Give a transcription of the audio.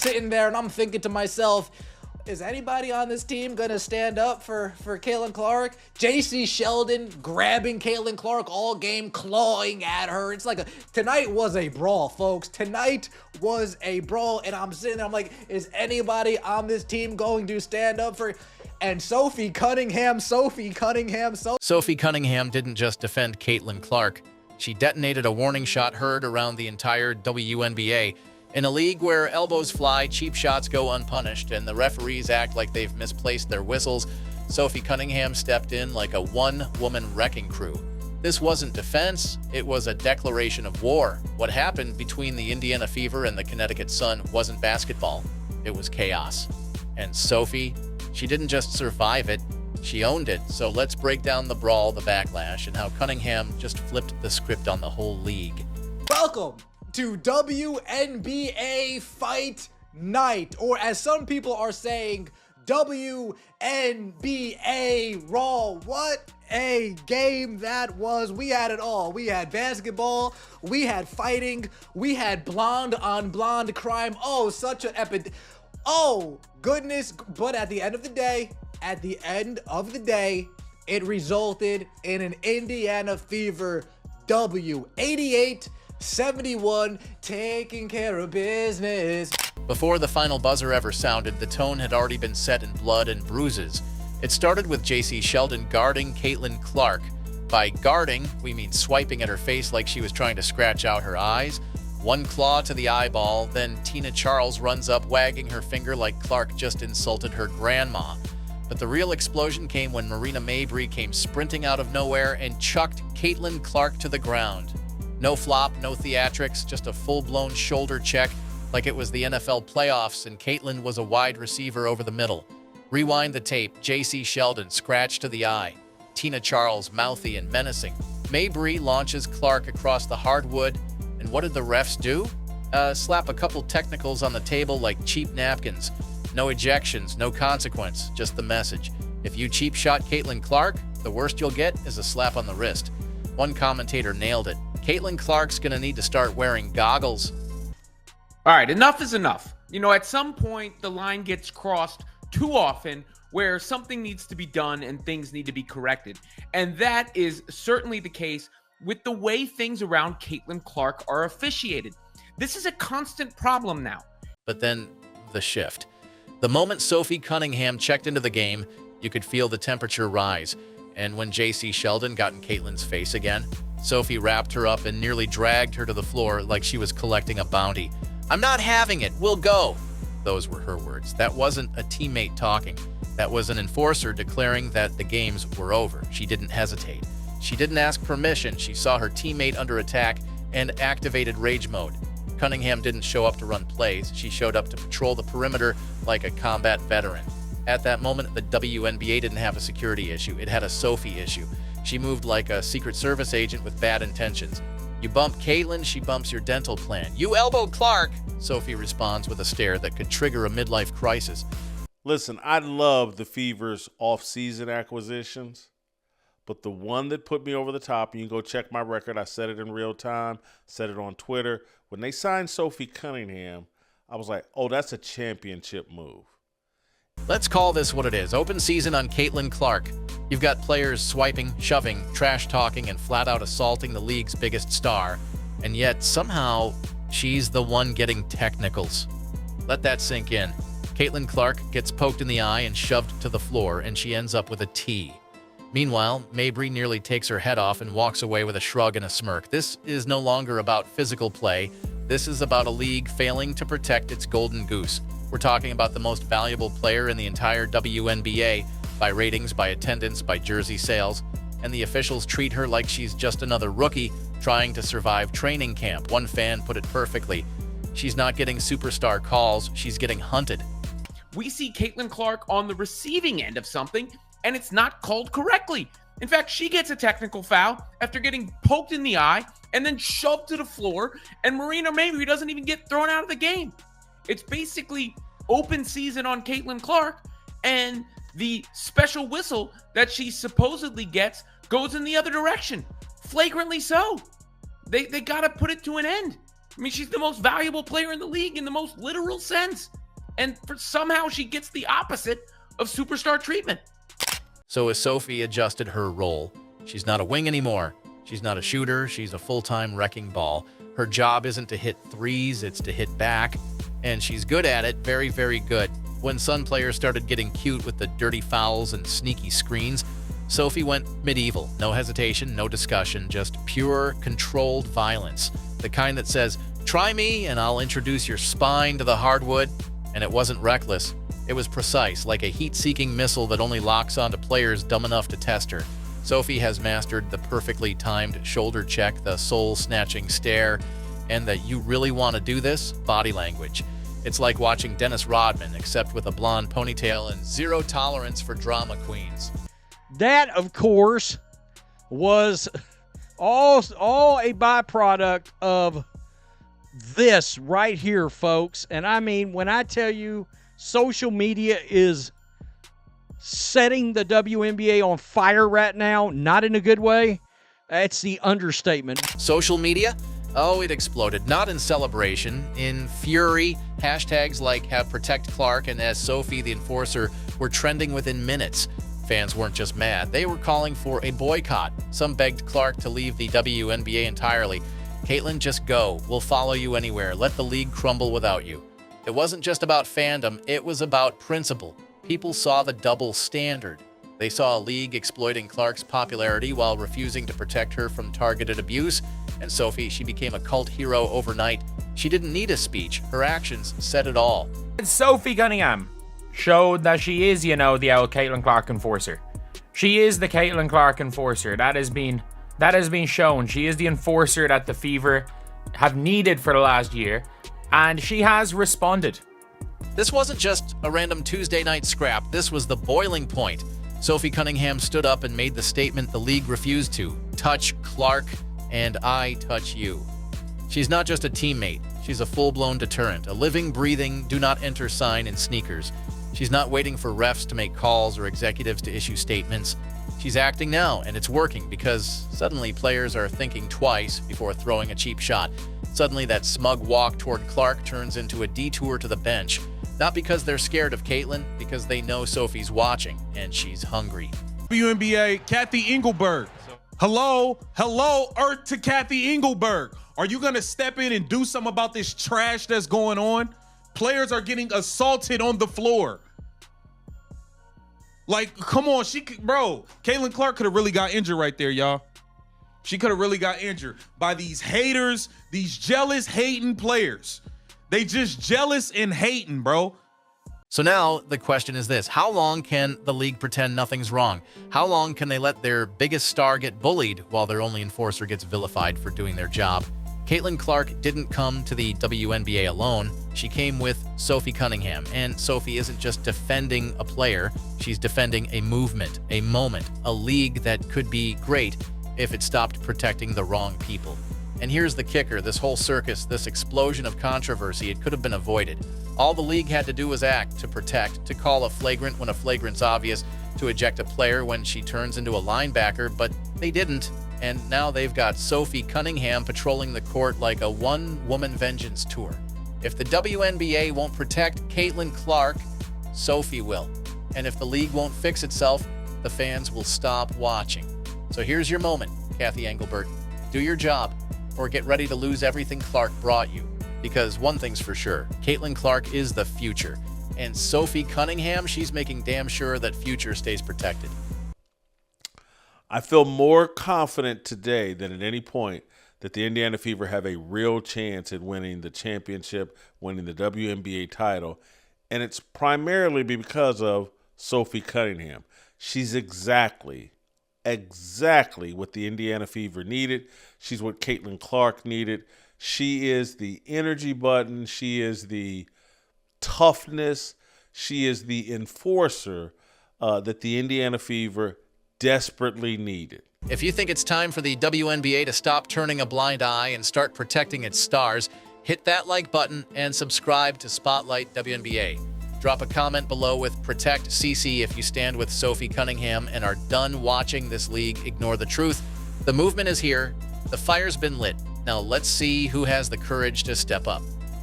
sitting there and I'm thinking to myself, is anybody on this team going to stand up for Caitlin Clark? JC Sheldon grabbing Caitlin Clark all game, clawing at her. It's like tonight was a brawl, folks. Tonight was a brawl, and I'm sitting there, I'm like, is anybody on this team going to stand up for... And Sophie Cunningham didn't just defend Caitlin Clark. She detonated a warning shot heard around the entire WNBA. In a league where elbows fly, cheap shots go unpunished, and the referees act like they've misplaced their whistles, Sophie Cunningham stepped in like a one-woman wrecking crew. This wasn't defense, it was a declaration of war. What happened between the Indiana Fever and the Connecticut Sun wasn't basketball, it was chaos. And Sophie, she didn't just survive it, she owned it. So let's break down the brawl, the backlash, and how Cunningham just flipped the script on the whole league. Welcome to WNBA Fight Night, or as some people are saying, WNBA Raw. What a game that was. We had it all. We had basketball, we had fighting, we had blonde on blonde crime. Oh, such an epic. Oh, goodness. But at the end of the day, it resulted in an Indiana Fever W. 88-71, taking care of business. Before the final buzzer ever sounded, the tone had already been set in blood and bruises. It started with JC Sheldon guarding Caitlin Clark. By guarding, we mean swiping at her face like she was trying to scratch out her eyes. One claw to the eyeball, then Tina Charles runs up wagging her finger like Clark just insulted her grandma. But the real explosion came when Marina Mabrey came sprinting out of nowhere and chucked Caitlin Clark to the ground. No flop, no theatrics, just a full-blown shoulder check like it was the NFL playoffs and Caitlin was a wide receiver over the middle. Rewind the tape, JC Sheldon scratched to the eye. Tina Charles mouthy and menacing. Mabrey launches Clark across the hardwood, and what did the refs do? Slap a couple technicals on the table like cheap napkins. No ejections, no consequence, just the message. If you cheap shot Caitlin Clark, the worst you'll get is a slap on the wrist. One commentator nailed it. Caitlin Clark's gonna need to start wearing goggles. All right, enough is enough. You know, at some point, the line gets crossed too often where something needs to be done and things need to be corrected. And that is certainly the case with the way things around Caitlin Clark are officiated. This is a constant problem now. But then, the shift. The moment Sophie Cunningham checked into the game, you could feel the temperature rise. And when JC Sheldon got in Caitlin's face again, Sophie wrapped her up and nearly dragged her to the floor like she was collecting a bounty. "I'm not having it, we'll go." Those were her words. That wasn't a teammate talking. That was an enforcer declaring that the games were over. She didn't hesitate. She didn't ask permission. She saw her teammate under attack and activated rage mode. Cunningham didn't show up to run plays. She showed up to patrol the perimeter like a combat veteran. At that moment, the WNBA didn't have a security issue. It had a Sophie issue. She moved like a Secret Service agent with bad intentions. You bump Caitlin, she bumps your dental plan. "You elbowed Clark," Sophie responds with a stare that could trigger a midlife crisis. Listen, I love the Fever's off-season acquisitions, but the one that put me over the top, and you can go check my record, I said it in real time, said it on Twitter. When they signed Sophie Cunningham, I was like, oh, that's a championship move. Let's call this what it is. Open season on Caitlin Clark. You've got players swiping, shoving, trash-talking, and flat-out assaulting the league's biggest star. And yet, somehow, she's the one getting technicals. Let that sink in. Caitlin Clark gets poked in the eye and shoved to the floor, and she ends up with a T. Meanwhile, Mabrey nearly takes her head off and walks away with a shrug and a smirk. This is no longer about physical play. This is about a league failing to protect its golden goose. We're talking about the most valuable player in the entire WNBA by ratings, by attendance, by jersey sales, and the officials treat her like she's just another rookie trying to survive training camp. One fan put it perfectly. She's not getting superstar calls, she's getting hunted. We see Caitlin Clark on the receiving end of something, and it's not called correctly. In fact, she gets a technical foul after getting poked in the eye and then shoved to the floor, and Marina Mabrey doesn't even get thrown out of the game. It's basically open season on Caitlin Clark, and the special whistle that she supposedly gets goes in the other direction. Flagrantly so. They got to put it to an end. I mean, she's the most valuable player in the league in the most literal sense. and somehow she gets the opposite of superstar treatment. So as Sophie adjusted her role, she's not a wing anymore. She's not a shooter. She's a full-time wrecking ball. Her job isn't to hit threes, it's to hit back. And she's good at it, very, very good. When Sun players started getting cute with the dirty fouls and sneaky screens, Sophie went medieval. No hesitation, no discussion, just pure, controlled violence. The kind that says, try me and I'll introduce your spine to the hardwood. And it wasn't reckless. It was precise, like a heat-seeking missile that only locks onto players dumb enough to test her. Sophie has mastered the perfectly timed shoulder check, the soul-snatching stare, and that you really want to do this body language. It's like watching Dennis Rodman, except with a blonde ponytail and zero tolerance for drama queens. That, of course, was all a byproduct of this right here, folks. And I mean, when I tell you social media is setting the WNBA on fire right now, not in a good way, that's the understatement. Social media? Oh, it exploded. Not in celebration, in fury. Hashtags like #ProtectClark and as Sophie the Enforcer were trending within minutes. Fans weren't just mad, they were calling for a boycott. Some begged Clark to leave the WNBA entirely. Caitlin, just go. We'll follow you anywhere. Let the league crumble without you. It wasn't just about fandom, it was about principle. People saw the double standard. They saw a league exploiting Clark's popularity while refusing to protect her from targeted abuse. And Sophie, she became a cult hero overnight. She didn't need a speech. Her actions said it all. Sophie Cunningham showed that she is, the old Caitlin Clark enforcer. She is the Caitlin Clark enforcer. That has been shown. She is the enforcer that the Fever have needed for the last year. And she has responded. This wasn't just a random Tuesday night scrap. This was the boiling point. Sophie Cunningham stood up and made the statement the league refused to. Touch Clark, and I touch you. She's not just a teammate. She's a full-blown deterrent, a living, breathing, do not enter sign in sneakers. She's not waiting for refs to make calls or executives to issue statements. She's acting now, and it's working because suddenly players are thinking twice before throwing a cheap shot. Suddenly that smug walk toward Clark turns into a detour to the bench. Not because they're scared of Caitlin, because they know Sophie's watching, and she's hungry. WNBA, Kathy Engelberg. Hello, Earth to Kathy Engelberg. Are you going to step in and do something about this trash that's going on? Players are getting assaulted on the floor. Like, come on, Caitlin Clark could have really got injured right there, y'all. She could have really got injured by these haters, these jealous, hating players. They just jealous and hating, bro. So now the question is this: how long can the league pretend nothing's wrong? How long can they let their biggest star get bullied while their only enforcer gets vilified for doing their job? Caitlin Clark didn't come to the WNBA alone. She came with Sophie Cunningham, and Sophie isn't just defending a player, she's defending a movement, a moment, a league that could be great if it stopped protecting the wrong people. And here's the kicker: this whole circus, this explosion of controversy, it could have been avoided. All the league had to do was act, to protect, to call a flagrant when a flagrant's obvious, to eject a player when she turns into a linebacker, but they didn't. And now they've got Sophie Cunningham patrolling the court like a one-woman vengeance tour. If the WNBA won't protect Caitlin Clark, Sophie will. And if the league won't fix itself, the fans will stop watching. So here's your moment, Kathy Engelbert. Do your job, or get ready to lose everything Clark brought you. Because one thing's for sure, Caitlin Clark is the future. And Sophie Cunningham, she's making damn sure that future stays protected. I feel more confident today than at any point that the Indiana Fever have a real chance at winning the championship, winning the WNBA title. And it's primarily because of Sophie Cunningham. She's exactly what the Indiana Fever needed. She's what Caitlin Clark needed. She is the energy button. She is the toughness. She is the enforcer that the Indiana Fever desperately needed. If you think it's time for the WNBA to stop turning a blind eye and start protecting its stars, hit that like button and subscribe to Spotlight WNBA. Drop a comment below with Protect CC if you stand with Sophie Cunningham and are done watching this league ignore the truth. The movement is here. The fire's been lit. Now let's see who has the courage to step up.